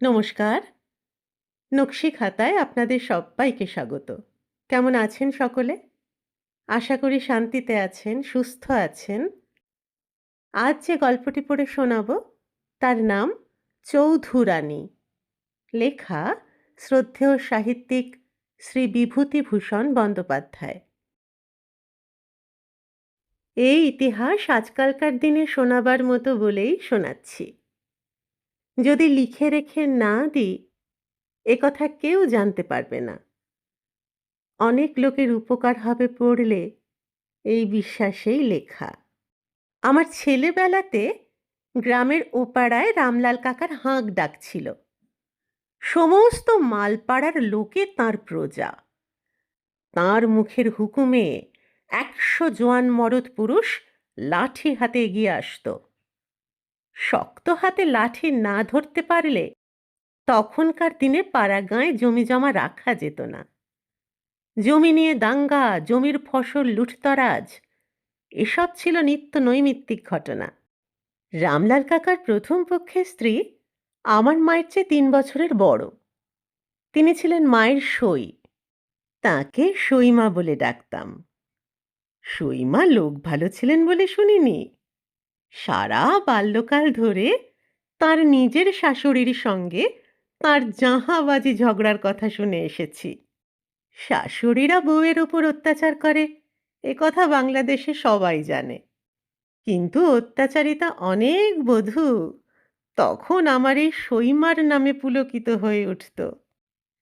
নমস্কার। নকশি খাতায় আপনাদের সব্বাইকে স্বাগত। কেমন আছেন সকলে? আশা করি শান্তিতে আছেন, সুস্থ আছেন। আজ যে গল্পটি পড়ে শোনাব তার নাম 'চৌধুরানী'। লেখা শ্রদ্ধেয় সাহিত্যিক শ্রী বিভূতিভূষণ বন্দ্যোপাধ্যায়। এই ইতিহাস আজকালকার দিনে শোনাবার মতো বলেই শোনাচ্ছি। যদি লিখে রেখে না দিই, এ কথা কেউ জানতে পারবে না। অনেক লোকের উপকার হবে পড়লে, এই বিশ্বাসেই লেখা। আমার ছেলেবেলাতে গ্রামের ওপাড়ায় রামলাল কাকার হাঁক ডাক ছিল। সমস্ত মালপাড়ার লোকে তাঁর প্রজা। তাঁর মুখের হুকুমে 100 জোয়ান মরদ পুরুষ লাঠি হাতে এগিয়ে আসত। শক্ত হাতে লাঠি না ধরতে পারলে তখনকার দিনে পাড়াগাঁয়ে জমি জমা রাখা যেত না। জমি নিয়ে দাঙ্গা, জমির ফসল লুঠতরাজ, এসব ছিল নিত্য নৈমিত্তিক ঘটনা। রামলাল কাকার প্রথম পক্ষের স্ত্রী আমার মায়ের চেয়ে 3 বছরের বড়। তিনি ছিলেন মায়ের সই। তাকে সইমা বলে ডাকতাম। সইমা লোক ভালো ছিলেন বলে শুনিনি। সারা বাল্যকাল ধরে তার নিজের শাশুড়ির সঙ্গে তার জাহাবাজি ঝগড়ার কথা শুনে এসেছি। শাশুড়িরা বউয়ের উপর অত্যাচার করে, এ কথা বাংলাদেশে সবাই জানে। কিন্তু অত্যাচারিতা অনেক বধূ তখন আমার এই সইমার নামে পুলকিত হয়ে উঠত।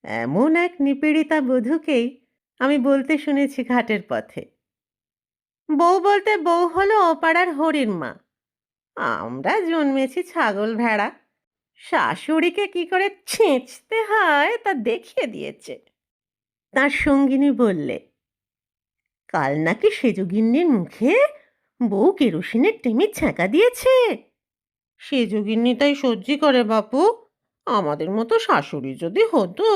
এমন এক নিপীড়িতা বধূকেই আমি বলতে শুনেছি ঘাটের পথে, বউ বলতে বউ হলো ওপাড়ার হরির মা, আমরা জন্মেছি ছাগল ভেড়া, শাশুড়িকে কি করে ছেঁচতে হয় তা দেখিয়ে দিয়েছে। তার সঙ্গিনী বললে, কাল নাকি সেজগিন্নির মুখে বউ কেরোসিনের টেমে ছ্যাঁকা দিয়েছে। সেজগিন্নি তাই সহ্যি করে বাপু, আমাদের মতো শাশুড়ি যদি হতো।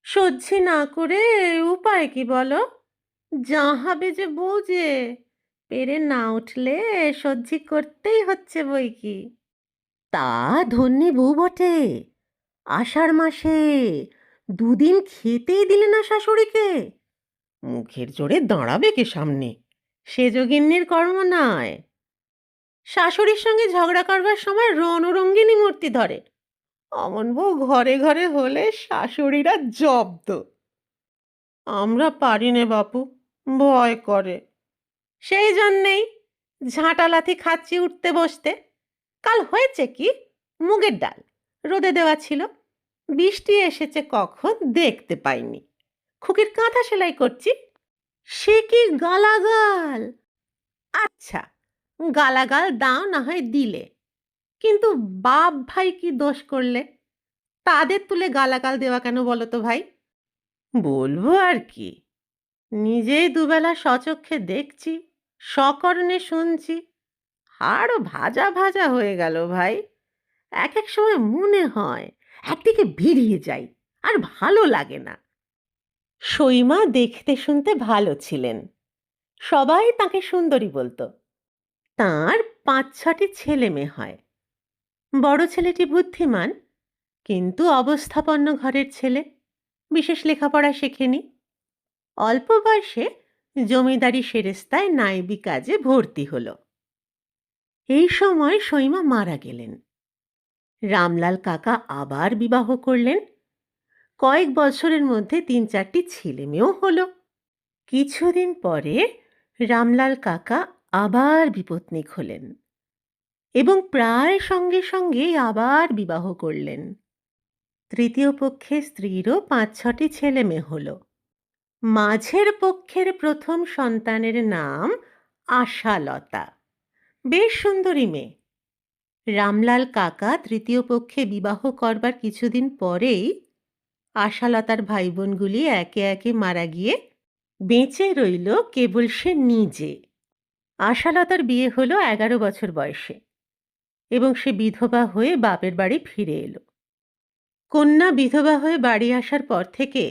সহ্যি না করে উপায় কি বলো? যাহাবে যে বউ যে, পেরে না উঠলে সহ্যি করতেই হচ্ছে বই কি। তা ধন্যি বউ বটে, আষাঢ় মাসে 2 দিন খেতেই দিলে না শাশুড়িকে। মুখের জোরে দাঁড়াবে কে সামনে? সেজগিন্নির কর্ম নয়। শাশুড়ির সঙ্গে ঝগড়া করবার সময় রণরঙ্গিনী মূর্তি ধরে। অমন বউ ঘরে ঘরে হলে শাশুড়িরা জব্দ। আমরা পারি নে বাপু, ভয় করে। সেই জন্যেই ঝাঁটা লাথি খাচ্ছি উঠতে বসতে। কাল হয়েছে কি, মুগের ডাল রোদে দেওয়া ছিল, বৃষ্টি এসেছে কখন দেখতে পাইনি। খুকির কাঁথা সেলাই করছি, সে কি গালাগাল! আচ্ছা, গালাগাল দাও না হয় দিলে, কিন্তু বাপ ভাই কি দোষ করলে? তাদের তুলে গালাগাল দেওয়া কেন বলো তো ভাই? বলবো আর কি, নিজেই দুবেলা স্বচক্ষে দেখছি, সকর্ণে শুনছি, হাড় ভাজা ভাজা হয়ে গেল ভাই। এক এক সময় মনে হয় একদিকে বেরিয়ে যাই, আর ভালো লাগে না। সইমা দেখতে শুনতে ভালো ছিলেন, সবাই তাকে সুন্দরী বলতো। তাঁর 5-6টি ছেলে মেয়ে হয়। বড় ছেলেটি বুদ্ধিমান, কিন্তু অবস্থাপন্ন ঘরের ছেলে, বিশেষ লেখাপড়া শেখেনি। অল্প বয়সে জমিদারি সেরেস্তায় নায়েবি কাজে ভর্তি হলো। এই সময় সইমা মারা গেলেন। রামলাল কাকা আবার বিবাহ করলেন। কয়েক বছরের মধ্যে 3-4টি ছেলে মেয়েও হলো। কিছুদিন পরে রামলাল কাকা আবার বিপত্নিক হলেন এবং প্রায় সঙ্গে সঙ্গে আবার বিবাহ করলেন। তৃতীয় পক্ষের স্ত্রীরও 5-6টি ছেলে মেয়ে হলো। মাঝের পক্ষের প্রথম সন্তানের নাম আশালতা, বেশ সুন্দরী মেয়ে। রামলাল কাকা তৃতীয় পক্ষে বিবাহ করবার কিছুদিন পরেই আশালতার ভাই বোনগুলি একে একে মারা গিয়ে বেঁচে রইল কেবল সে নিজে। আশালতার বিয়ে হলো 11 বছর বয়সে এবং সে বিধবা হয়ে বাপের বাড়ি ফিরে এলো। কন্যা বিধবা হয়ে বাড়ি আসার পর থেকে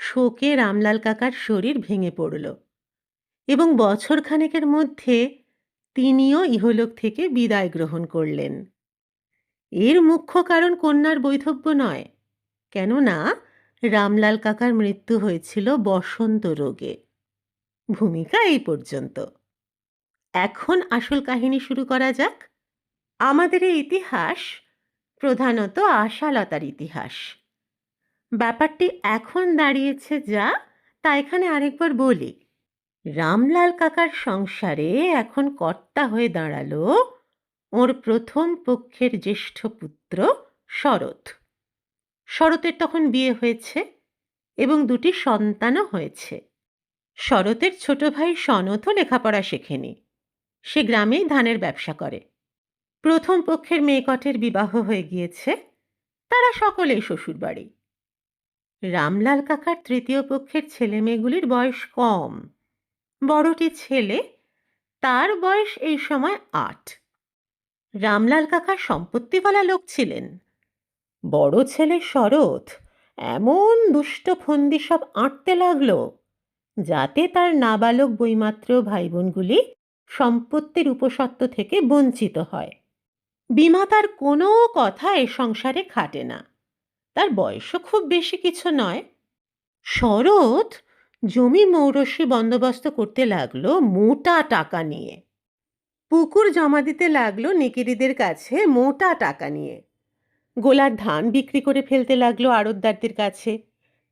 শোকে রামলাল কাকার শরীর ভেঙে পড়ল এবং বছরখানেকের মধ্যে তিনিও ইহলোক থেকে বিদায় গ্রহণ করলেন। এর মুখ্য কারণ কন্যার বৈধব্য নয়, কেননা রামলাল কাকার মৃত্যু হয়েছিল বসন্ত রোগে। ভূমিকা এই পর্যন্ত। এখন আসল কাহিনী শুরু করা যাক। আমাদের এই ইতিহাস প্রধানত আশালতার ইতিহাস। ব্যাপারটি এখন দাঁড়িয়েছে যা, তা এখানে আরেকবার বলি। রামলাল কাকার সংসারে এখন কর্তা হয়ে দাঁড়ালো ওর প্রথম পক্ষের জ্যেষ্ঠ পুত্র শরৎ। শরতের তখন বিয়ে হয়েছে এবং দুটি সন্তানও হয়েছে। শরতের ছোট ভাই সনতও লেখাপড়া শেখেনি, সে গ্রামেই ধানের ব্যবসা করে। প্রথম পক্ষের মেয়েকটের বিবাহ হয়ে গিয়েছে, তারা সকলেই শ্বশুরবাড়ি। রামলাল কাকার তৃতীয় পক্ষের ছেলে মেয়েগুলির বয়স কম। বড়টি ছেলে, তার বয়স এই সময় ৮। রামলাল কাকা সম্পত্তিওয়ালা লোক ছিলেন। বড় ছেলে শরৎ এমন দুষ্ট ফন্দি সব আঁটতে লাগলো যাতে তার নাবালক বৈমাত্র ভাই বোনগুলি সম্পত্তির উপসত্ত্ব থেকে বঞ্চিত হয়। বিমাতার কোনো কথা এ সংসারে খাটে না, তার বয়সও খুব বেশি কিছু নয়। শরৎ জমি মৌরসি বন্দোবস্ত করতে লাগলো মোটা টাকা নিয়ে। পুকুর জমা দিতে লাগলো নিকিরিদের কাছে মোটা টাকা নিয়ে। গোলার ধান বিক্রি করে ফেলতে লাগলো আড়তদারদের কাছে,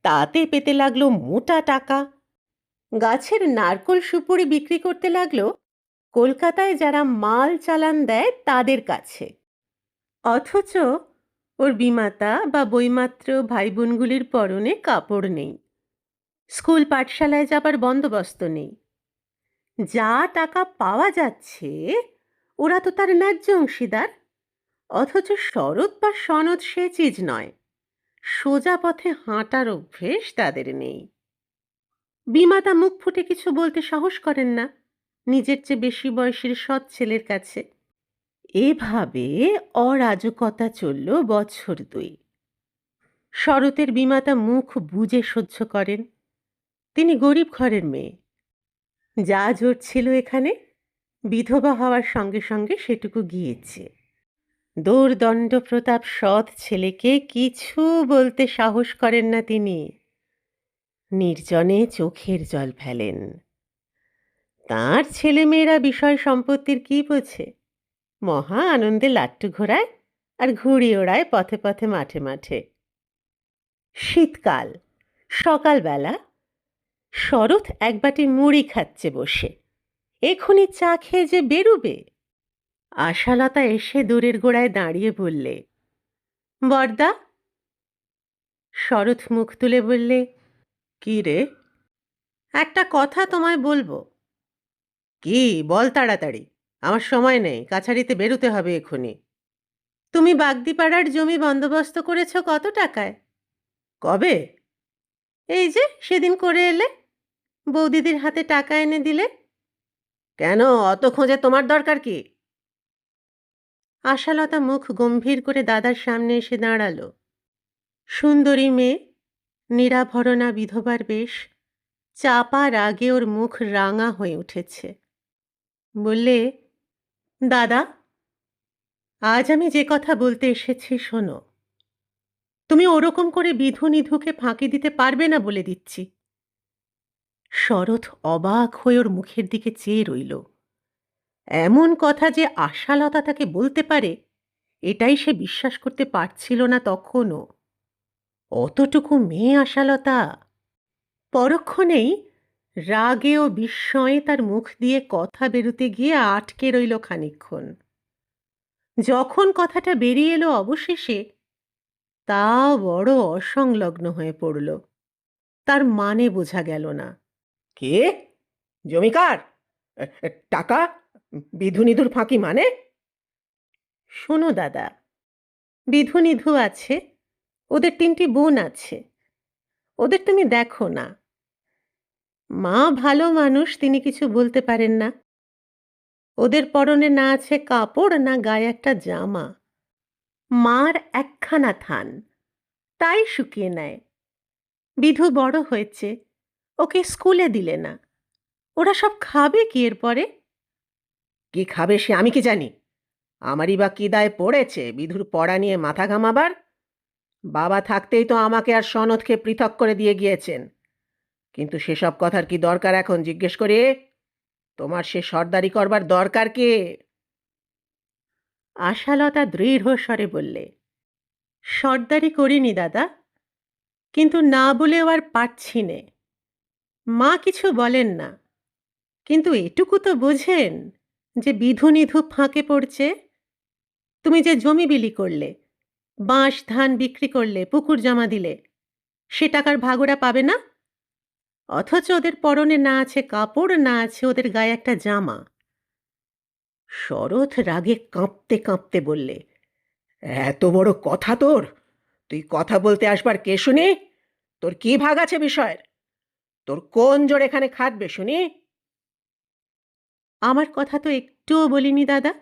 তাতে পেতে লাগলো মোটা টাকা। গাছের নারকোল সুপুরি বিক্রি করতে লাগলো কলকাতায় যারা মাল চালান দেয় তাদের কাছে। অথচ ওর বিমাতা বা বৈমাত্র ভাই বোনগুলির পরনে কাপড় নেই, স্কুল পাঠশালায় যাবার বন্দোবস্ত নেই। যা টাকা পাওয়া যাচ্ছে ওরা তো তার ন্যায্য অংশীদার। অথচ শরৎ বা সনদ সে চিজ নয়, সোজা পথে হাঁটার অভ্যেস তাদের নেই। বিমাতা মুখ ফুটে কিছু বলতে সাহস করেন না নিজের চেয়ে বেশি বয়সের সৎ ছেলের কাছে। এভাবে অরাজকতা চলল বছর ২। শরতের বিমাতা মুখ বুজে সহ্য করেন। তিনি গরিব ঘরের মেয়ে, যা জোর ছিল এখানে বিধবা হওয়ার সঙ্গে সঙ্গে সেটুকু গিয়েছে। দৌর্দণ্ড প্রতাপ সৎ ছেলেকে কিছু বলতে সাহস করেন না তিনি। নির্জনে চোখের জল ফেলেন। তাঁর ছেলেমেয়েরা বিষয় সম্পত্তির কি বোঝে? মহা আনন্দে লাট্টু ঘোরায় আর ঘুড়ি ওড়ায় পথে পথে মাঠে মাঠে। শীতকাল, সকালবেলা শরৎ এক বাটি মুড়ি খাচ্ছে বসে, এখনই চা খেয়ে যে বেরুবে। আশালতা এসে দূরের গোড়ায় দাঁড়িয়ে বললে, বরদা। শরৎ মুখ তুলে বললে, কি রে? একটা কথা তোমায় বলবো। কি? বল তাড়াতাড়ি, আমার সময় নেই, কাছারিতে বেরোতে হবে এখনই। তুমি বাগদিপাড়ার জমি বন্দোবস্ত করেছ কত টাকায়? কবে? এই যে সেদিন করে এলে, বৌদিদির হাতে টাকা এনে দিলে। কেন, অত খোঁজে তোমার দরকার কি? আশালতা মুখ গম্ভীর করে দাদার সামনে এসে দাঁড়ালো। সুন্দরী মেয়ে, নিরাভরণা বিধবার বেশ, চাপা রাগে ওর মুখ রাঙা হয়ে উঠেছে। বললে, দাদা, আজ আমি যে কথা বলতে এসেছি শোনো। তুমি ওরকম করে বিধু নিধুকে ফাঁকি দিতে পারবে না বলে দিচ্ছি। শরৎ অবাক হয়ে ওর মুখের দিকে চেয়ে রইল। এমন কথা যে আশালতা তাকে বলতে পারে, এটাই সে বিশ্বাস করতে পারছিল না তখনও। অতটুকু মেয়ে আশালতা। পরক্ষণেই রাগে ও বিস্ময়ে তার মুখ দিয়ে কথা বেরুতে গিয়ে আটকে রইল খানিকক্ষণ। যখন কথাটা বেরিয়ে এলো অবশেষে, তা বড় অসংলগ্ন হয়ে পড়ল, তার মানে বোঝা গেল না। কে? জমিকার? টাকা? বিধু-নিধুর ফাঁকি মানে? শোনো দাদা, বিধু-নিধু আছে, ওদের ৩টি বোন আছে, ওদের তুমি দেখো না। মা ভালো মানুষ, তিনি কিছু বলতে পারেন না। ওদের পরনে না আছে কাপড়, না গায়ে একটা জামা। মার একখানা থান, তাই শুকিয়ে নেয়। বিধু বড় হয়েছে, ওকে স্কুলে দিলে না। ওরা সব খাবে কি এরপরে? কি খাবে সে আমি কি জানি? আমারই বা কি দায় পড়েছে বিধুর পড়া নিয়ে মাথা ঘামাবার? বাবা থাকতেই তো আমাকে আর সনদকে পৃথক করে দিয়ে গিয়েছেন। কিন্তু সেসব কথার কি দরকার এখন জিজ্ঞেস করি? তোমার সে সর্দারি করবার দরকার কি? আশালতা দৃঢ় স্বরে বললে, সর্দারি করিনি দাদা, কিন্তু না বলেও আর পারছি নে। মা কিছু বলেন না, কিন্তু এটুকু তো বোঝেন যে বিধু নিধু ফাঁকে পড়ছে। তুমি যে জমি বিলি করলে, বাঁশ ধান বিক্রি করলে, পুকুর জমা দিলে, সে টাকার ভাগ ওরা পাবে না? অথচ ওদের পরনে না আছে কাপড়, না আছে ওদের গায়ে একটা জামা। শরৎ রাগে কাঁপতে কাঁপতে বললে, এত বড় কথা তোর? তুই কথা বলতে আসবার কে শুনি? তোর কি ভাগ আছে বিষয়ের? তোর কোন জোর এখানে খাটবে শুনি? আমার কথা তো একটুও বলিনি দাদা।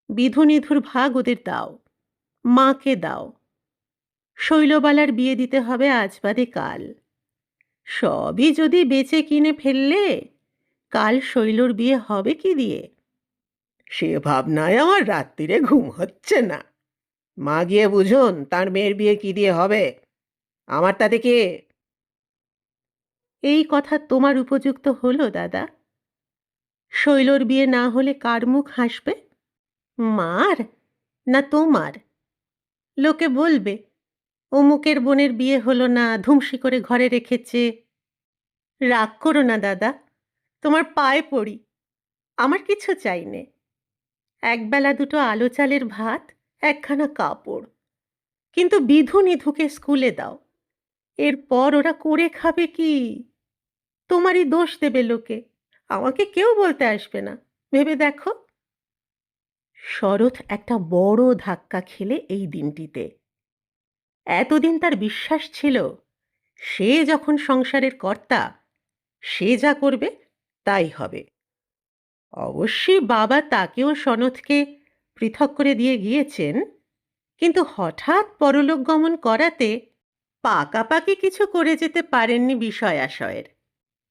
বিধু নিধুর ভাগ ওদের দাও, মাকে দাও। শৈলবালার বিয়ে দিতে হবে আজ বাদে কাল। সবই যদি বেচে কিনে ফেললে, কাল শৈলর বিয়ে হবে কি দিয়ে? সে ভাবনায় আমার রাত্রিরে ঘুম হচ্ছে না। মা গিয়ে বুঝুন তার মেয়ের বিয়ে কি দিয়ে হবে। আমার তাতে কি? এই কথা তোমার উপযুক্ত হলো দাদা? শৈলর বিয়ে না হলে কার মুখ হাসবে? মার না তোমার? লোকে বলবে, অমুকের বোনের বিয়ে হলো না, ধুমসি করে ঘরে রেখেছে। রাগ করো না দাদা, তোমার পায়ে পড়ি। আমার কিছু চাই নে। একবেলা দুটো আলো চালের ভাত, একখানা কাপড়। কিন্তু বিধু নিধুকে স্কুলে দাও। এরপর ওরা করে খাবে কি? তোমারই দোষ দেবে লোকে, আমাকে কেউ বলতে আসবে না। ভেবে দেখো। শরৎ একটা বড় ধাক্কা খেলে এই দিনটিতে। এতদিন তার বিশ্বাস ছিল, সে যখন সংসারের কর্তা, সে যা করবে তাই হবে। অবশ্যই বাবা তাকেও সনদকে পৃথক করে দিয়ে গিয়েছেন, কিন্তু হঠাৎ পরলোক গমন করাতে পাকাপাকি কিছু করে যেতে পারেননি বিষয় আশয়ের।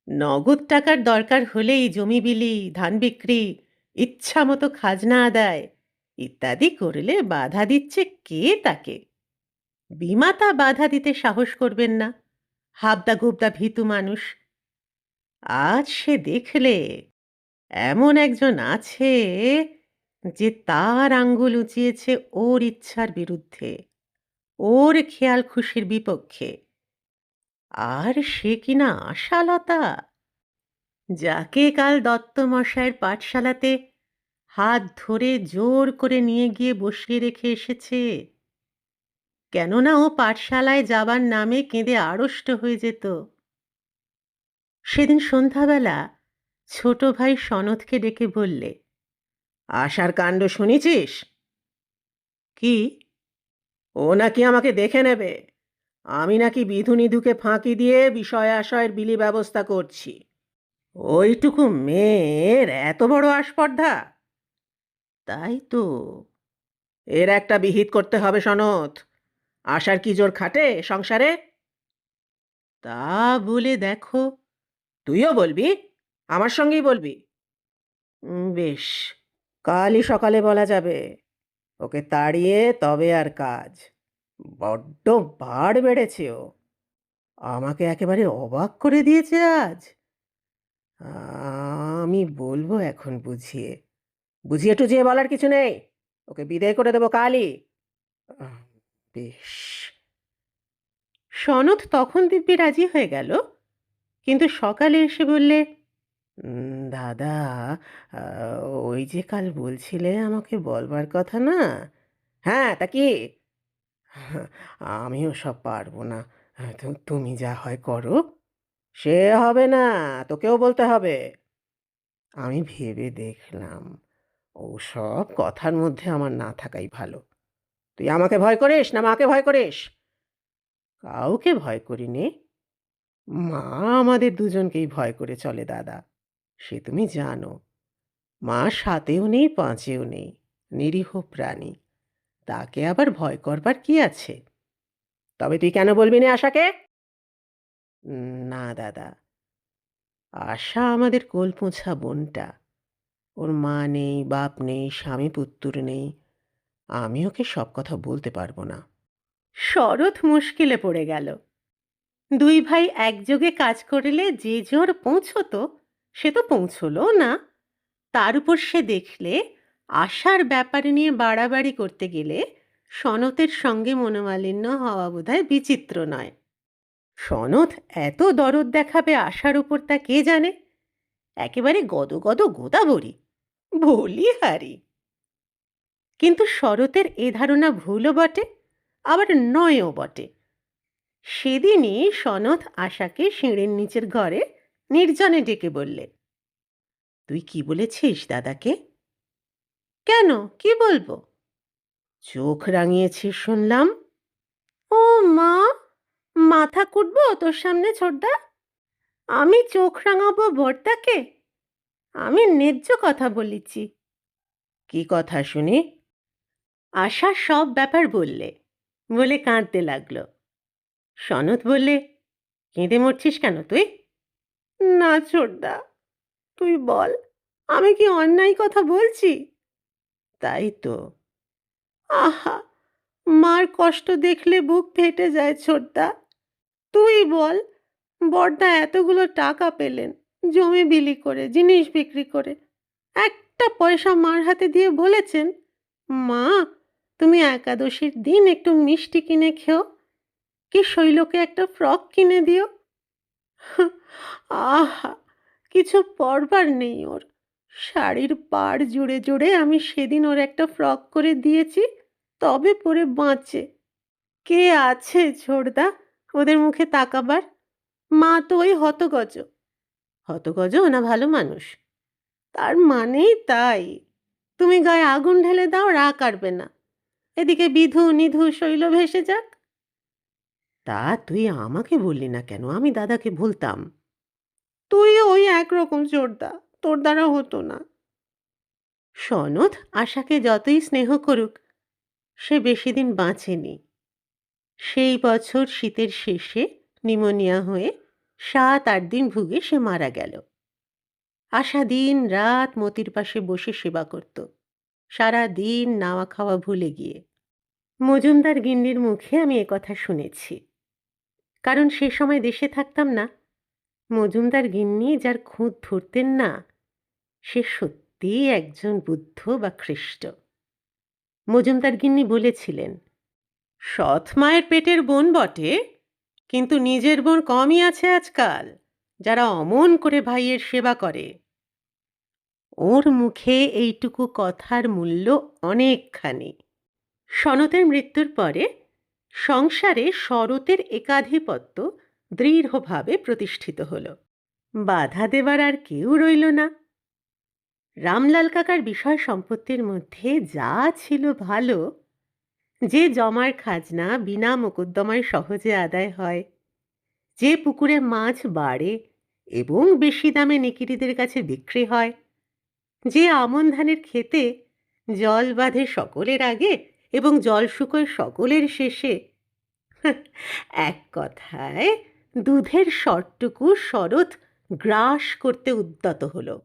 নগদ টাকার দরকার হলেই জমি বিলি, ধান বিক্রি, ইচ্ছা মতো খাজনা আদায় ইত্যাদি করলে বাধা দিচ্ছে কে তাকে? বিমাতা বাধা দিতে সাহস করবেন না, হাবদা গুবদা ভীতু মানুষ। আজ সে দেখলে এমন একজন আছে যে তার আঙ্গুল উঁচিয়েছে ওর ইচ্ছার বিরুদ্ধে, ওর খেয়াল খুশির বিপক্ষে। আর সে কিনা আশালতা, যাকে কাল দত্তমশায়ের পাঠশালাতে হাত ধরে জোর করে নিয়ে গিয়ে বসিয়ে রেখে এসেছে। কেননা ও পাঠশালায় যাবার নামে কেঁদে আড়ষ্ট হয়ে যেত। সেদিন সন্ধ্যাবেলা ছোট ভাই সনদকে ডেকে বললে, আশার কাণ্ড শুনেছিস? কি? ও নাকি আমাকে দেখে নেবে। আমি নাকি বিধু নিধুকে ফাঁকি দিয়ে বিষয় আশয়ের বিলি ব্যবস্থা করছি। ওইটুকু মেয়ের এত বড় আস্পর্ধা! তাই তো। এর একটা বিহিত করতে হবে সনদ। আশার কি জোর খাটে সংসারে? তা বলে দেখো। তুইও বলবি? আমার সঙ্গেই বলবি? বেশ, কালই সকালে বলা যাবে। ওকে তাড়িয়ে তবে আর কাজ। বড্ড বাড় বেড়েছে ও। আমাকে একেবারে অবাক করে দিয়েছে আজ। আমি বলবো এখন বুঝিয়ে। বুঝিয়ে টুঝিয়ে বলার কিছু নেই। ওকে বিদায় করে দেবো কালই। আহ, বেশ। সনদ তখন দিব্যি রাজি হয়ে গেল, কিন্তু সকালে এসে বললে, দাদা, ওই যে কাল বলছিলে আমাকে বলবার কথা না? হ্যাঁ, তা কি? আমিও সব পারবো না। তুমি যা হয় করো। সে হবে না, তোকেও বলতে হবে। আমি ভেবে দেখলাম, ওসব কথার মধ্যে আমার না থাকাই ভালো। তুই আমাকে ভয় করিস না মাকে ভয় করিস? কাউকে ভয় করিনি। মা আমাদের দুজনকেই ভয় করে চলে দাদা, সে তুমি জানো। মা সাতেও নেই পাঁচেও নেই, নিরীহ প্রাণী। তাকে আবার ভয় করবার কি আছে? তবে তুই কেন বলবি না আশাকে? না দাদা, আশা আমাদের কোলপোঁছা বোনটা। ওর মা নেই, বাপ নেই, স্বামী পুত্তুর নেই। আমি ওকে সব কথা বলতে পারবো না। শরৎ মুশকিলে পড়ে গেল। দুই ভাই একযোগে কাজ করলে যে জোর পৌঁছতো সে তো পৌঁছলো না। তার উপর সে দেখলে আশার ব্যাপার নিয়ে বাড়াবাড়ি করতে গেলে সনতের সঙ্গে মনোমালিন্য হওয়া বোধহয় বিচিত্র নয়। সনৎ এত দরদ দেখাবে আশার উপর তা কে জানে? একেবারে গদগদ গোদাবরী, বলিহারি। কিন্তু শরতের এ ধারণা ভুলও বটে, আবার নয়ও বটে। সেদিনই সনৎ আশাকে সিঁড়ির নিচের ঘরে নির্জনে ডেকে বললে, তুই কি বলেছিস দাদাকে? কেন, কি বলবো? চোখ রাঙিয়েছিস শুনলাম। ও মা, মাথা কুটবো তোর সামনে ছোটদা? আমি চোখ রাঙাবো বড়দাকে? আমি ন্যায্য কথা বলেছি। কি কথা শুনি? আশা সব ব্যাপার বললে, বলে কাঁদতে লাগলো। সনৎ বললে, কেঁদে মরছিস কেন তুই? না ছোটদা, তুই বল, আমি কি অন্যায় কথা বলছি? তাই তো। আহা, মার কষ্ট দেখলে বুক ফেটে যায় ছোটদা। তুই বল, বড়দা এতগুলো টাকা পেলেন জমি বিলি করে, জিনিস বিক্রি করে। একটা পয়সা মার হাতে দিয়ে বলেছেন, মা তুমি একাদশীর দিন একটু মিষ্টি কিনে খেও, কি শৈলকে একটা ফ্রক কিনে দিও। আহা, কিছু পরবার নেই ওর। শাড়ির পাড় জুড়ে জুড়ে আমি সেদিন ওর একটা ফ্রক করে দিয়েছি, তবে পরে বাঁচে। কে আছে ছোড়দা ওদের মুখে তাকাবার? মা তো ওই হতগজ। হতগজ না ভালো মানুষ? তার মানেই তাই। তুমি গায়ে আগুন ঢেলে দাও, রাগ কাটবে না। এদিকে বিধু নিধু শৈল ভেসে যাক। তা তুই আমাকে বললি না কেন? আমি দাদাকে বলতাম। তুই ওই একরকম চোরদা, তোর দ্বারা হতো না। সনৎ আশাকে যতই স্নেহ করুক, সে বেশি দিন বাঁচেনি। সেই বছর শীতের শেষে নিউমোনিয়া হয়ে 7-8 দিন ভুগে সে মারা গেল। আশা দিন রাত মতির পাশে বসে সেবা করত, সারা দিন নাওয়া খাওয়া ভুলে গিয়ে। মজুমদার গিন্নির মুখে আমি কথা শুনেছি, কারণ সে সময় দেশে থাকতাম না। মজুমদার গিন্নি যার খুঁত ধরতেন না, সে সত্যিই একজন বুদ্ধ বা খ্রিস্ট। মজুমদার গিন্নি বলেছিলেন, সৎ মায়ের পেটের বোন বটে, কিন্তু নিজের বোন কমই আছে আজকাল যারা অমন করে ভাইয়ের সেবা করে। ওর মুখে এইটুকু কথার মূল্য অনেকখানি। সনতের মৃত্যুর পরে সংসারে শরতের একাধিপত্য দৃঢ়ভাবে প্রতিষ্ঠিত হল। বাধা দেবার আর কেউ রইল না। রামলাল কাকার বিষয় সম্পত্তির মধ্যে যা ছিল ভালো, যে জমার খাজনা বিনা মোকদ্দমায় সহজে আদায় হয়, যে পুকুরে মাছ বাড়ে এবং বেশি দামে নিকিরিদের কাছে বিক্রি হয়, যে আমন ধানের ক্ষেতে জল বাঁধে সকলের আগে এবং জল শুকোয় সকলের শেষে, এক কথায় দুধের সরটুকু শরৎ গ্রাস করতে উদ্যত হলো।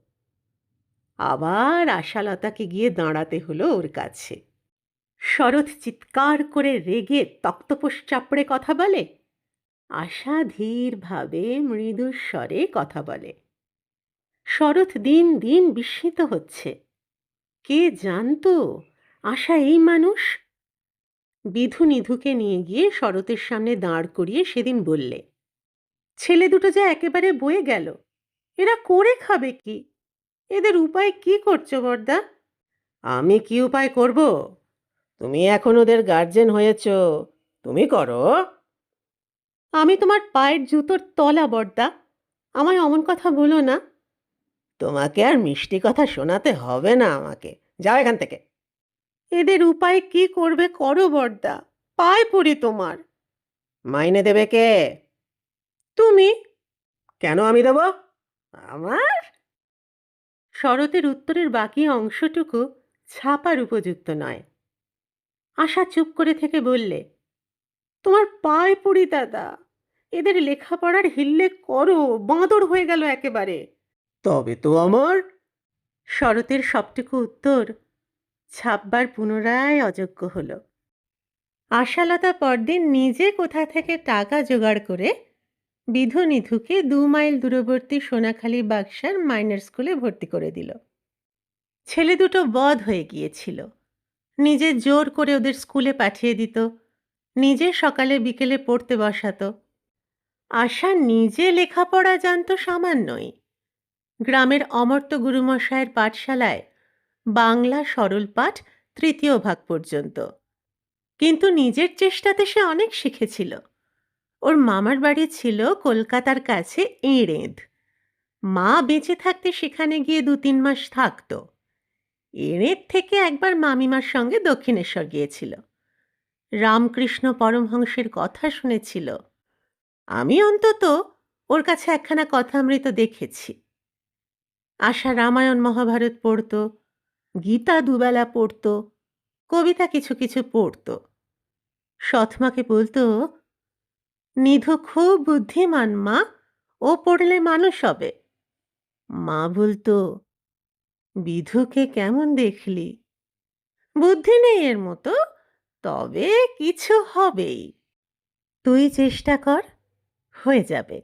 আবার আশালতাকে গিয়ে দাঁড়াতে হলো ওর কাছে। শরৎ চিৎকার করে রেগে তক্তপোষ চাপড়ে কথা বলে, আশা ধীরভাবে মৃদু স্বরে কথা বলে। শরৎ দিন দিন বিস্মিত হচ্ছে। কে জানতো আশা এই মানুষ? বিধু নিধুকে নিয়ে গিয়ে শরতের সামনে দাঁড় করিয়ে সেদিন বললে, ছেলে দুটো যা একেবারে বয়ে গেল, এরা করে খাবে কি? এদের উপায় কি করছো বড়দা? আমি কি উপায় করব? তুমি এখন ওদের গার্জেন হয়েছ, তুমি করো। আমি তোমার পায়ের জুতোর তলা বড়দা, আমায় অমন কথা বলো না। তোমাকে আর মিষ্টি কথা শোনাতে হবে না আমাকে, যাও এখান থেকে। এদের উপায় কি করবে করো বড়দা, পায়ে পড়ি তোমার। মাইনে দেবে কে? তুমি। কেন আমি দেব? আমার? শরতের উত্তরের বাকি অংশটুকু ছাপার উপযুক্ত নয়। আশা চুপ করে থেকে বললে, তোমার পায়ে পড়ি দাদা, এদের লেখাপড়ার হিল্লে করো, বাঁদর হয়ে গেল একেবারে। তবে তো আমার। শরতের সবটুকু উত্তর ছাপবার পুনরায় অযোগ্য হল। আশালতা পরদিন নিজে কোথা থেকে টাকা জোগাড় করে বিধু নিধুকে 2 মাইল দূরবর্তী সোনাখালী বাক্সার মাইনর স্কুলে ভর্তি করে দিল। ছেলে দুটো বধ হয়ে গিয়েছিল। নিজে জোর করে ওদের স্কুলে পাঠিয়ে দিত, নিজে সকালে বিকেলে পড়তে বসাতো। আশা নিজে লেখাপড়া জানতো সামান্যই। গ্রামের অমর্ত্য গুরুমশায়ের পাঠশালায় বাংলা সরল পাঠ 3য় ভাগ পর্যন্ত। কিন্তু নিজের চেষ্টাতে সে অনেক শিখেছিল। ওর মামার বাড়ি ছিল কলকাতার কাছে এড়েঁদ। মা বেঁচে থাকতে সেখানে গিয়ে 2-3 মাস থাকতো। এড়েঁদ থেকে একবার মামিমার সঙ্গে দক্ষিণেশ্বর গিয়েছিল। রামকৃষ্ণ পরমহংসের কথা শুনেছিল। আমি অন্তত ওর কাছে একখানা কথামৃত দেখেছি। আশা রামায়ণ মহাভারত পড়ত, গীতা দুবেলা পড়ত, কবিতা কিছু কিছু পড়ত। সৎমাকে বলতো, নিধু খুব বুদ্ধিমান মা, ও পড়লে মানুষ হবে। মা বলতো, বিধুকে কেমন দেখলি? বুদ্ধি নেই এর মতো, তবে কিছু হবেই। তুই চেষ্টা কর, হয়ে যাবে।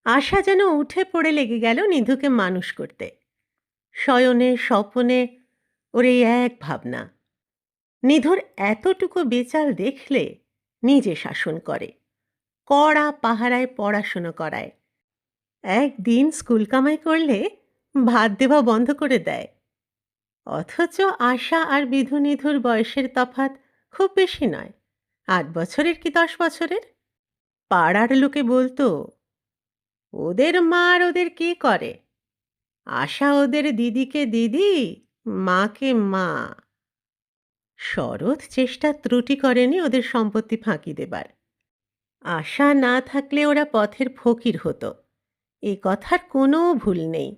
আশা যেন উঠে পড়ে লেগে গেল নিধুকে মানুষ করতে। শয়নে স্বপনে ওর এই এক ভাবনা। নিধুর এতটুকু বেচাল দেখলে নিজে শাসন করে, কড়া পাহারায় পড়াশুনো করায়। একদিন স্কুল কামাই করলে ভাত দেওয়া বন্ধ করে দেয়। অথচ আশা আর বিধু নিধুর বয়সের তফাৎ খুব বেশি নয়, 8 বছরের কি 10 বছরের। পাড়ার লোকে বলতো, ওদের মা আর ওদের কি করে? আশা ওদের দিদিকে দিদি, মাকে মা। শরৎ চেষ্টা ত্রুটি করেনি ওদের সম্পত্তি ফাঁকি দেবার। আশা না থাকলে ওরা পথের ফকির হতো, এ কথার কোনো ভুল নেই।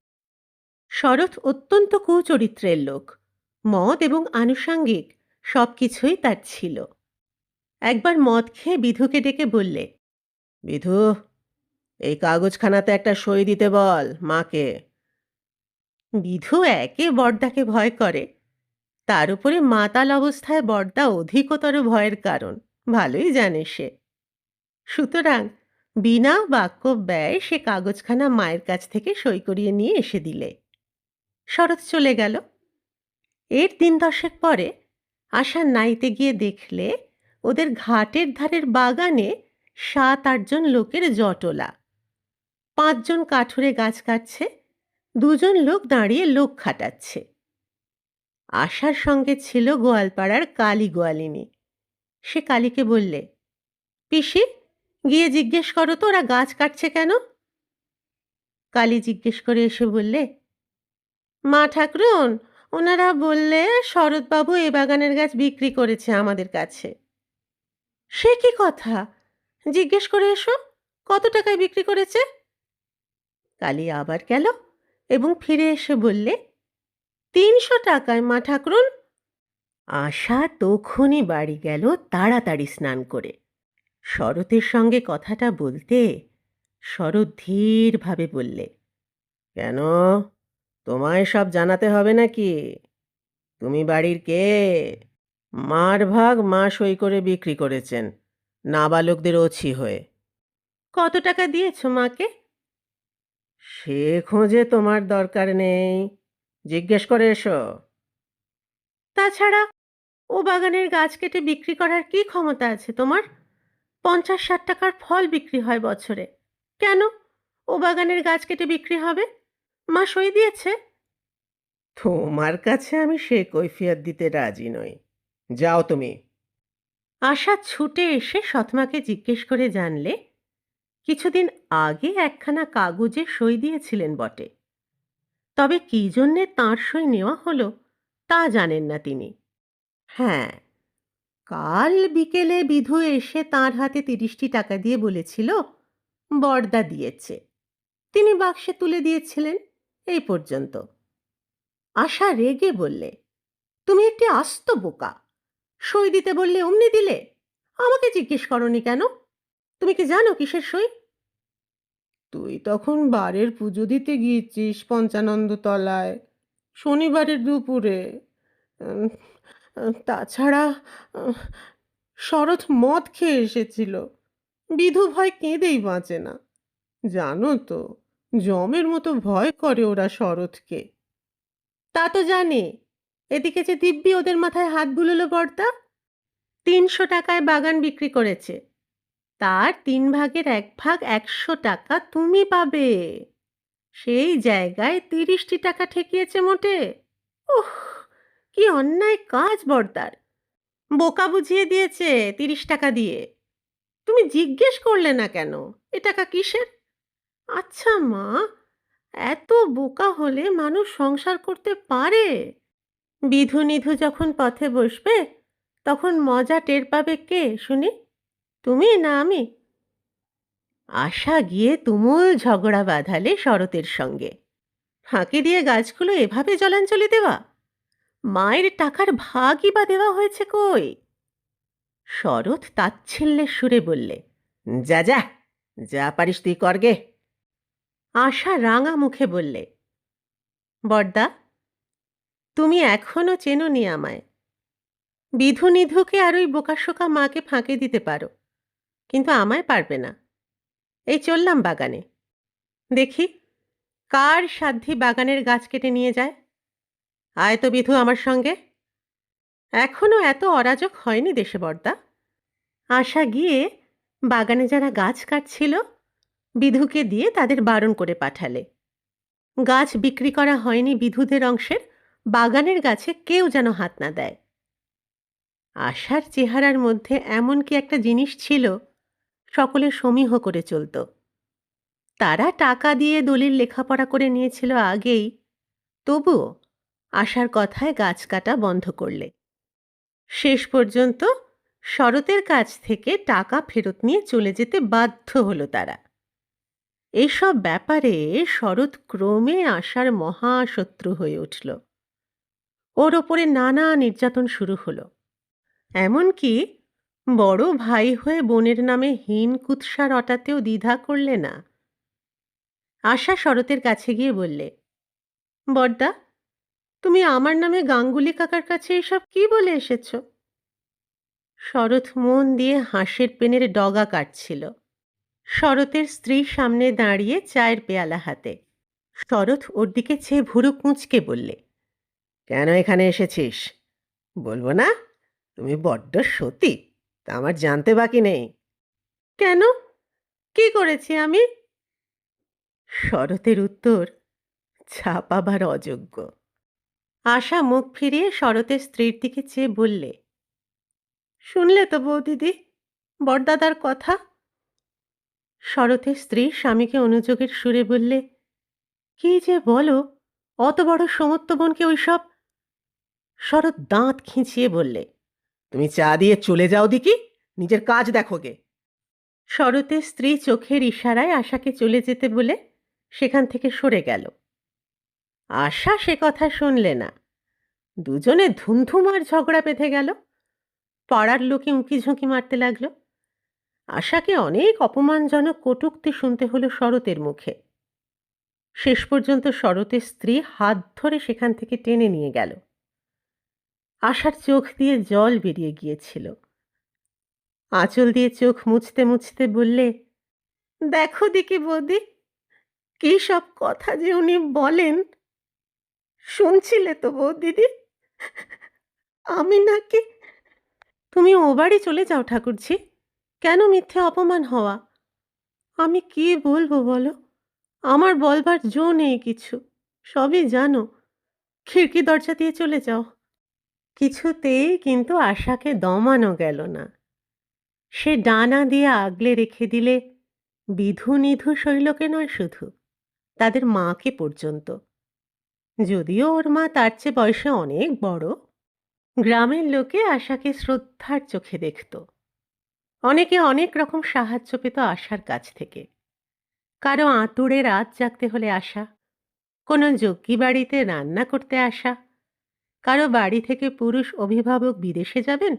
শরৎ অত্যন্ত কুচরিত্রের লোক, মদ এবং আনুষাঙ্গিক সব কিছুই তার ছিল। একবার মদ খেয়ে বিধুকে ডেকে বললে, বিধু, এই কাগজখানাতে একটা সই দিতে বল মাকে। বিধু একে বড়দাকে ভয় করে, তার উপরে মাতাল অবস্থায় বড়দা অধিকতর ভয়ের কারণ ভালোই জানে সে। সুতরাং বিনা বাক্য ব্যয় সে কাগজখানা মায়ের কাছ থেকে সই করিয়ে নিয়ে এসে দিলে। শরৎ চলে গেল। এর 10 পরে আশা নাইতে গিয়ে দেখলে ওদের ঘাটের ধারের বাগানে 7-8 জন লোকের জটলা। 5 জন কাঠুরে গাছ কাটছে, 2 জন লোক দাঁড়িয়ে লোক খাটাচ্ছে। আশার সঙ্গে ছিল গোয়ালপাড়ার কালী গোয়ালিনী। সে কালীকে বললে, পিসি, গিয়ে জিজ্ঞেস করো তো ওরা গাছ কাটছে কেন? কালী জিজ্ঞেস করে এসে বললে, মা ঠাকরুন, ওনারা বললে শরৎবাবু এ বাগানের গাছ বিক্রি করেছে আমাদের কাছে। সে কি কথা? জিজ্ঞেস করে এসো, কত টাকায় বিক্রি করেছে? কালী আবার গেল এবং ফিরে এসে বললে, 300 টাকায় মা ঠাকরুন। আশা তখনই বাড়ি গেল তাড়াতাড়ি স্নান করে। শরতের সঙ্গে কথাটা বলতে শরৎ ধীরভাবে বললে, কেন, তোমায় সব জানাতে হবে নাকি? তুমি বাড়ির কে? মার ভাগ মা সই করে বিক্রি করেছেন, নাবালকদের ওছি হয়ে। কত টাকা দিয়েছ মাকে? সে খোঁজে তোমার দরকার নেই, জিজ্ঞেস করে এসো। তাছাড়া ও বাগানের গাছ কেটে বিক্রি করার কি ক্ষমতা আছে তোমার? 50-60 টাকার ফল বিক্রি হয় বছরে, কেন ও বাগানের গাছ কেটে বিক্রি হবে? মা সই দিয়েছে। তোমার কাছে আমি সে কৈফিয়ত দিতে রাজি নই, যাও তুমি। আশা ছুটে এসে সৎমাকে জিজ্ঞেস করে জানলে কিছুদিন আগে একখানা কাগজে সই দিয়েছিলেন বটে, তবে কি জন্যে তাঁর সই নেওয়া হলো তা জানেন না তিনি। হ্যাঁ, কাল বিকেলে বিধু এসে তাঁর হাতে 30টি টাকা দিয়ে বলেছিল বড়দা দিয়েছে, তিনি বাক্সে তুলে দিয়েছিলেন, এই পর্যন্ত। আশা রেগে বললে, তুমি একটি আস্ত বোকা, সই দিতে বললে অমনি দিলে, আমাকে জিজ্ঞেস করনি কেন? তুমি কি জানো কিসের সই? তুই তখন বারের পুজো দিতে গিয়েছিস পঞ্চানন্দ তলায়, শনিবারের দুপুরে। উম, তাছাড়া উম, শরৎ মদ খেয়ে এসেছিল। বিধু ভয় কেঁদেই বাঁচে না। জানো তো, যমের মতো ভয় করে ওরা শরৎকে। তা তো জানি। এদিকে যে দিব্যি ওদের মাথায় হাত বুলোলো বর্দা। ৩০০ টাকায় বাগান বিক্রি করেছে। তার ১/৩ ১০০ টাকা তুমি পাবে। সেই জায়গায় ৩০টি টাকা ঠেকিয়েছে মোটে। উহ, কি অন্যায় কাজ বর্দার। বোকা বুঝিয়ে দিয়েছে ৩০ টাকা দিয়ে। তুমি জিজ্ঞেস করলে না কেন এ টাকা কিসের? আচ্ছা মা, এত বোকা হলে মানুষ সংসার করতে পারে? বিধু নিধু যখন পথে বসবে তখন মজা টের পাবে কে শুনি, তুমি না আমি? আশা গিয়ে তুমুল ঝগড়া বাঁধালে শরতের সঙ্গে। ফাঁকি দিয়ে গাছগুলো এভাবে জলাঞ্জলি দেওয়া? মায়ের টাকার ভাগই বা দেওয়া হয়েছে কই? শরৎ তাচ্ছিল্যের সুরে বললে, যা যা, যা পারিস তুই করগে। আশা রাঙা মুখে বললে, বর্দা, তুমি এখনো চেনোনি আমায়। বিধু নিধুকে আর ওই বোকাশোকা মাকে ফাঁকি দিতে পারো, কিন্তু আমায় পারবে না। এই চললাম বাগানে, দেখি কার সাধ্যি বাগানের গাছ কেটে নিয়ে যায়। আয় তো বিধু আমার সঙ্গে। এখনো এত অরাজক হয়নি দেশে বর্দা। আশা গিয়ে বাগানে যারা গাছ কাটছিল বিধুকে দিয়ে তাদের বারণ করে পাঠালে। গাছ বিক্রি করা হয়নি বিধুদের অংশের, বাগানের গাছে কেউ যেন হাত না দেয়। আশার চেহারার মধ্যে এমন কি একটা জিনিস ছিল, সকলে সমীহ করে চলত। তারা টাকা দিয়ে দলিল লেখাপড়া করে নিয়েছিল আগেই, তবুও আশার কথায় গাছ কাটা বন্ধ করলে। শেষ পর্যন্ত শরতের কাছ থেকে টাকা ফেরত নিয়ে চলে যেতে বাধ্য হলো তারা। এইসব ব্যাপারে শরৎ ক্রমে আশার মহাশত্রু হয়ে উঠল। ওর ওপরে নানা নির্যাতন শুরু হলো। এমনকি বড় ভাই হয়ে বোনের নামে হীন কুৎসা রটাতেও দ্বিধা করলে না। আশা শরতের কাছে গিয়ে বললে, বড়দা, তুমি আমার নামে গাঙ্গুলি কাকার কাছে এসব কি বলে এসেছ? শরৎ মন দিয়ে হাঁসের পেনের ডগা কাটছিল। শরতের স্ত্রী সামনে দাঁড়িয়ে চায়ের পেয়ালা হাতে। শরৎ ওর দিকে চেয়ে ভুরু কুঁচকে বললে, কেন এখানে এসেছিস? বলবো না? তুমি বড্ড সতী, তা আমার জানতে বাকি নেই। কেন, কি করেছি আমি? শরতের উত্তর ছাপাবার অযোগ্য। আশা মুখ ফিরিয়ে শরতের স্ত্রীর দিকে চেয়ে বললে, শুনলে তো বৌদিদি বড়দাদার কথা? শরতের স্ত্রী স্বামীকে অনুযোগের সুরে বললে, কি যে বলো, অত বড় সমত্ব বোনকে ওইসব। শরৎ দাঁত খিঁচিয়ে বললে, তুমি চা দিয়ে চলে যাও দিকি, নিজের কাজ দেখো গে। শরতের স্ত্রী চোখের ইশারায় আশাকে চলে যেতে বলে সেখান থেকে সরে গেল। আশা সে কথা শুনলে না। দুজনে ধুমধুমার ঝগড়া বেঁধে গেল। পাড়ার লোকে উঁকি ঝুঁকি মারতে লাগলো। আশাকে অনেক অপমানজনক কটূক্তি শুনতে হলো শরতের মুখে। শেষ পর্যন্ত শরতের স্ত্রী হাত ধরে সেখান থেকে টেনে নিয়ে গেল। আশার চোখ দিয়ে জল বেরিয়ে গিয়েছিল। আঁচল দিয়ে চোখ মুছতে মুছতে বললে, দেখো দিকি বৌদি, কি সব কথা যে উনি বলেন। শুনছিলে তো বৌদিদি, আমি নাকি। তুমি ও বাড়ি চলে যাও ঠাকুরঝি, কেন মিথ্যে অপমান হওয়া? আমি কি বলবো বলো, আমার বলবার জো নেই কিছু, সবই জানো। খিড়কি দরজা দিয়ে চলে যাও। কিছুতেই কিন্তু আশাকে দমানো গেল না। সে ডানা দিয়ে আগলে রেখে দিলে বিধু নিধু শৈলকে নয় শুধু, তাদের মাকে পর্যন্ত। যদিও ওর মা তার চেয়ে বয়সে অনেক বড়, গ্রামের লোকে আশাকে শ্রদ্ধার চোখে দেখত। অনেকে অনেক রকম সাহায্য পেত আশার কাছ থেকে। কারো আঁতুড়ে রাত জাগতে হলে আসা, কোনো যজ্ঞী বাড়িতে রান্না করতে আসা, কারো বাড়ি থেকে পুরুষ অভিভাবক বিদেশে যাবেন,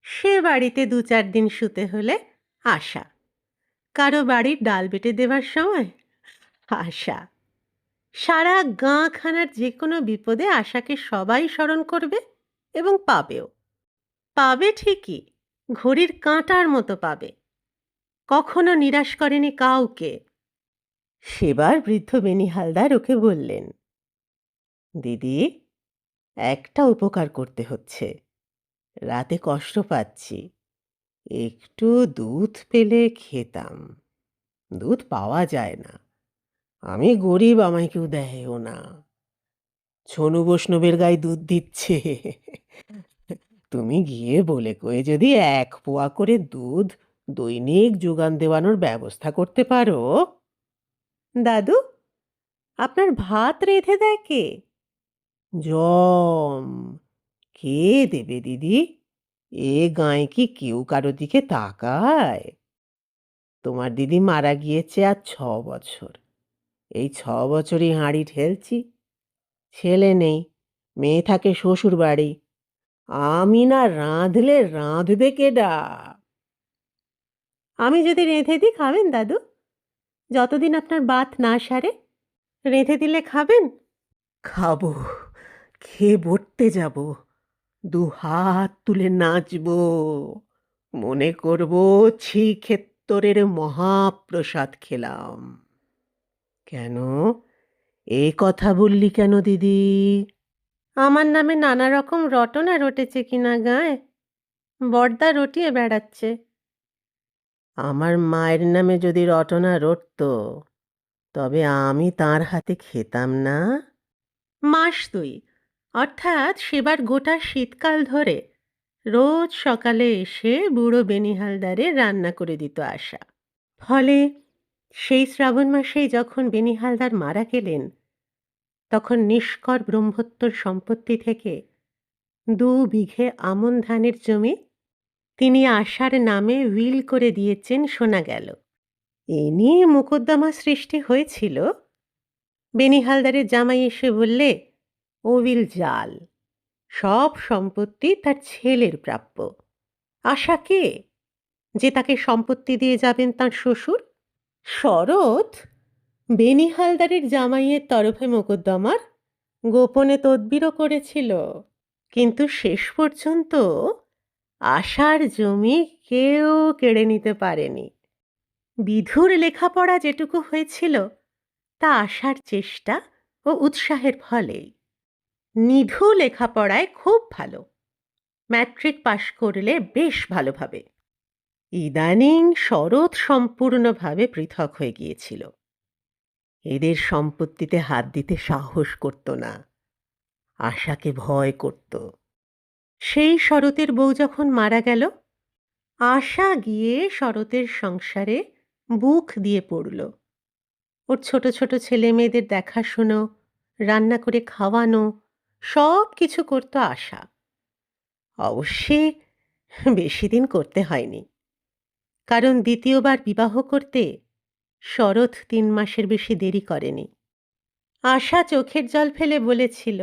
সে বাড়িতে ২-৪ দিন শুতে হলে আসা, কারো বাড়ির ডাল বেটে দেবার সময় আসা। সারা গাঁখানার যে কোনো বিপদে আশাকে সবাই স্মরণ করবে এবং পাবেও। পাবে ঠিকই, ঘড়ির কাঁটার মতো পাবে। কখনো নিরাশ করেনি কাউকে। সেবার বৃদ্ধ বেনি হালদার ওকে বললেন, দিদি, একটা উপকার করতে হচ্ছে। রাতে কষ্ট পাচ্ছি, একটু দুধ পেলে খেতাম। দুধ পাওয়া যায় না, আমি গরিব, আমায় কেউ দেয়ও না। ছনু বৈষ্ণবের গায়ে দুধ দিচ্ছে। তুমি গিয়ে বলে কয়ে যদি 1 পোয়া করে দুধ দৈনিক যোগান দেওয়ানোর ব্যবস্থা করতে পারো। দাদু, আপনার ভাত রেঁধে দেয় কে? জম। কে দেবে দিদি? এ গাঁয়ে কি কেউ কারো দিকে তাকায়? তোমার দিদি মারা গিয়েছে আজ 6 বছর। এই 6 বছরই হাঁড়ি ঠেলছি। ছেলে নেই, মেয়ে থাকে শ্বশুর বাড়ি। আমি না রাঁধলে রাঁধবে কেডা? আমি যদি রেঁধে দিই খাবেন দাদু? যতদিন আপনার বাত না সারে রেঁধে দিলে খাবেন? খাবো, খেয়ে বটতে যাব, 2 হাত তুলে নাচবো, মনে করব শ্রীক্ষেত্তরের মহাপ্রসাদ খেলাম। কেন, এ কথা বললি কেন দিদি? আমার নামে নানা রকম রটনা রটেছে কিনা গায়ে, বড়দা রটিয়ে বেড়াচ্ছে। আমার মায়ের নামে যদি রটনা রটতো, তবে আমি তার হাতে খেতাম না? মাস 2, অর্থাৎ সেবার গোটা শীতকাল ধরে রোজ সকালে এসে বুড়ো বেনিহালদারের রান্না করে দিত আশা। ফলে সেই শ্রাবণ মাসেই যখন বেনিহালদার মারা গেলেন, তখন নিষ্কর ব্রহ্মোত্তর সম্পত্তি থেকে 2 বিঘে আমন ধানের জমি তিনি আশার নামে উইল করে দিয়েছেন শোনা গেল। এ নিয়ে মোকদ্দমা সৃষ্টি হয়েছিল। বেনিহালদারের জামাই এসে বললে, ও উইল জাল, সব সম্পত্তি তার ছেলের প্রাপ্য। আশা কে, যে তাকে সম্পত্তি দিয়ে যাবেন তার শ্বশুর? শরৎ বেনিহালদারের জামাইয়ের তরফে মোকদ্দমার গোপনে তদবিরও করেছিল, কিন্তু শেষ পর্যন্ত আশার জমি কেউ কেড়ে নিতে পারেনি। বিধুর লেখাপড়া যেটুকু হয়েছিল তা আশার চেষ্টা ও উৎসাহের ফলেই। নিধু লেখাপড়ায় খুব ভালো, ম্যাট্রিক পাশ করলে বেশ ভালোভাবে। ইদানিং শরৎ সম্পূর্ণভাবে পৃথক হয়ে গিয়েছিল। এদের সম্পত্তিতে হাত দিতে সাহস করত না, আশাকে ভয় করত। সেই শরতের বউ যখন মারা গেল, আশা গিয়ে শরতের সংসারে বুক দিয়ে পড়ল। ওর ছোট ছোট ছেলে মেয়েদের দেখাশুনো, রান্না করে খাওয়ানো, সব কিছু করত আশা। অবশ্যই বেশি দিন করতে হয়নি, কারণ দ্বিতীয়বার বিবাহ করতে শরৎ 3 মাসের বেশি দেরি করেনি। আশা চোখের জল ফেলে বলেছিল,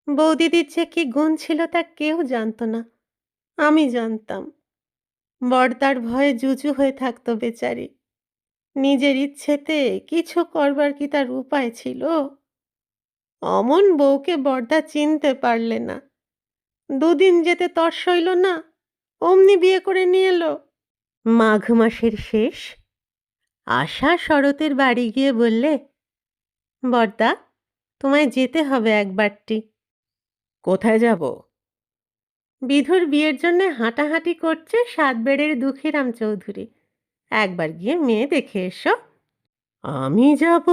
বৌদিদির যে কি গুণ ছিল তা কেউ জানত না, আমি জানতাম। বড়দার ভয়ে জুজু হয়ে থাকতো বেচারি। নিজের ইচ্ছেতে কিছু করবার কি তার উপায় ছিল? অমন বউকে বড়দা চিনতে পারলে না। 2 দিন যেতে তর সইল না, অমনি বিয়ে করে নিয়ে এলো। মাঘ মাসের শেষ, আশা শরতের বাড়ি গিয়ে বললে, বড়দা, তোমায় যেতে হবে একবারটি। কোথায় যাব? বিধুর বিয়ের জন্য হাঁটাহাঁটি করছে সাতবেড়ের দুঃখীরাম চৌধুরী। একবার গিয়ে মেয়ে দেখে এসো। আমি যাব?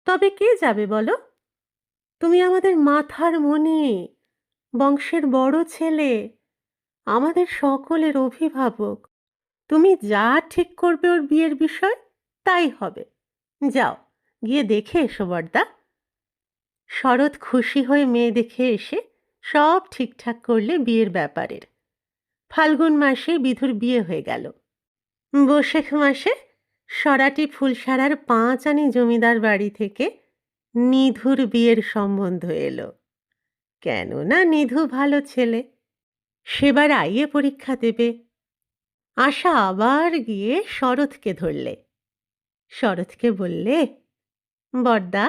তবে কে যাবে বলো? তুমি আমাদের মাথার মণি, বংশের বড় ছেলে, আমাদের সকলের অভিভাবক। তুমি যা ঠিক করবে ওর বিয়ের বিষয়, তাই হবে। যাও, গিয়ে দেখে এসো বড়দা। শরৎ খুশি হয়ে মেয়ে দেখে এসে সব ঠিকঠাক করলে বিয়ের ব্যাপারের। ফাল্গুন মাসে বিধুর বিয়ে হয়ে গেল। বৈশাখ মাসে সরাটি ফুলসারার 5 আনি জমিদার বাড়ি থেকে নিধুর বিয়ের সম্বন্ধ এলো। কেননা নিধু ভালো ছেলে, সেবার আইয়ে পরীক্ষা দেবে। আশা আবার গিয়ে শরৎকে ধরলে। শরৎকে বললে, বড়দা,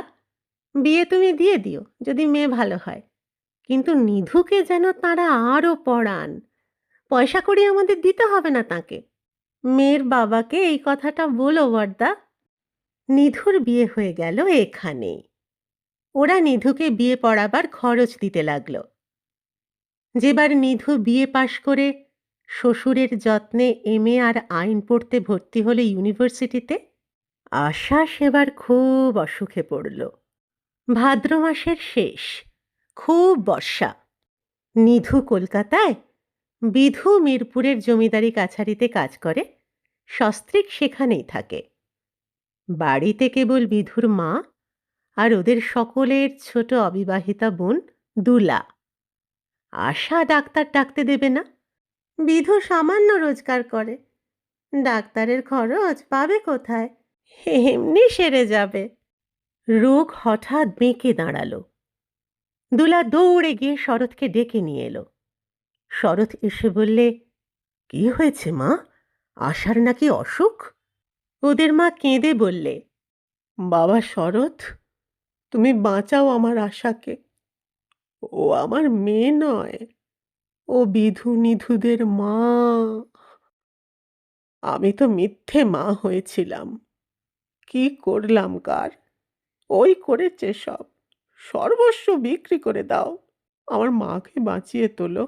বিয়ে তুমি দিয়ে দিও যদি মেয়ে ভালো হয়, কিন্তু নিধুকে যেন তাঁরা আরও পড়ান। পয়সা কড়ি আমাদের দিতে হবে না তাঁকে। মেয়ের বাবাকে এই কথাটা বলো বড়দা। নিধুর বিয়ে হয়ে গেল এখানেই। ওরা নিধুকে বিয়ে পড়াবার খরচ দিতে লাগলো। যেবার নিধু বিয়ে পাশ করে শ্বশুরের যত্নে এমএ আর আইন পড়তে ভর্তি হলো ইউনিভার্সিটিতে, আশা সেবার খুব অসুখে পড়ল। ভাদ্র মাসের শেষ, খুব বর্ষা। নিধু কলকাতায়, বিধু মিরপুরের জমিদারি কাছারিতে কাজ করে, সস্ত্রীক সেখানেই থাকে। বাড়িতে কেবল বিধুর মা আর ওদের সকলের ছোট অবিবাহিতা বোন দুলা। আশা ডাক্তার ডাকতে দেবে না। বিধু সামান্য রোজগার করে, ডাক্তারের খরচ পাবে কোথায়? এমনি সেরে যাবে। রোগ হঠাৎ বেঁকে দাঁড়ালো। দুলা দৌড়ে গিয়ে শরৎকে ডেকে নিয়ে এলো। শরৎ এসে বললে, কি হয়েছে মা? আশার নাকি অসুখ? ওদের মা কেঁদে বললে, বাবা শরৎ, তুমি বাঁচাও আমার আশাকে। ও আমার মেয়ে নয়, ও বিধু নিধুদের মা। আমি তো মিথ্যে মা হয়েছিলাম। কি করলাম কার? ওই করেছে সব। সর্বস্ব বিক্রি করে দাও, আমার মাকে বাঁচিয়ে তোলো।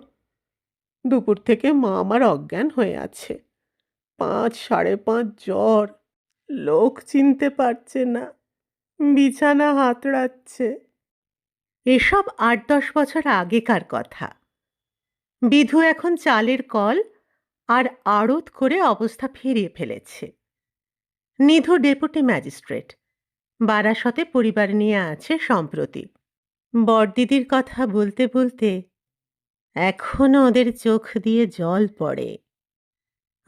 দুপুর থেকে মা আমার অজ্ঞান হয়ে আছে। 5, 5.5 জ্বর। লোক চিনতে পারছে না, বিছানা হাতড়াচ্ছে। এসব 8-10 বছর আগেকার কথা। বিধু এখন চালের কল আর আড়ত করে অবস্থা ফিরিয়ে ফেলেছে। নিধু ডেপুটি ম্যাজিস্ট্রেট, বারাসতে পরিবার নিয়ে আছে সম্প্রতি। বড়দিদির কথা বলতে বলতে এখনো ওদের চোখ দিয়ে জল পড়ে।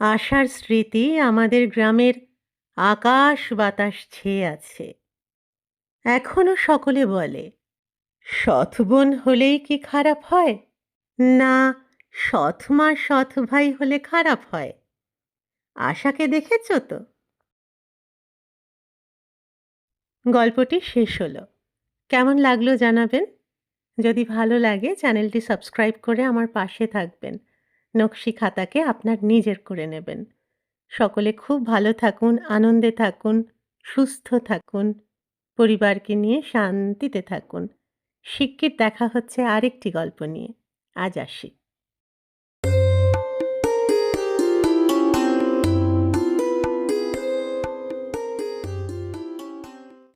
আশার স্মৃতি আমাদের গ্রামের আকাশ বাতাস ছেয়ে আছে। এখনো সকলে বলে, সৎ বোন হলেই কি খারাপ হয়, না সৎ মা সৎ ভাই হলে খারাপ হয়? আশাকে দেখেছ তো? গল্পটি শেষ হলো। কেমন লাগলো জানাবেন। যদি ভালো লাগে চ্যানেলটি সাবস্ক্রাইব করে আমার পাশে থাকবেন। নকশি খাতাকে আপনার নিজের করে নেবেন। সকলে খুব ভালো থাকুন, আনন্দে থাকুন, সুস্থ থাকুন, পরিবারকে নিয়ে শান্তিতে থাকুন। শিগগির দেখা হচ্ছে আরেকটি গল্প নিয়ে। আজ আসি।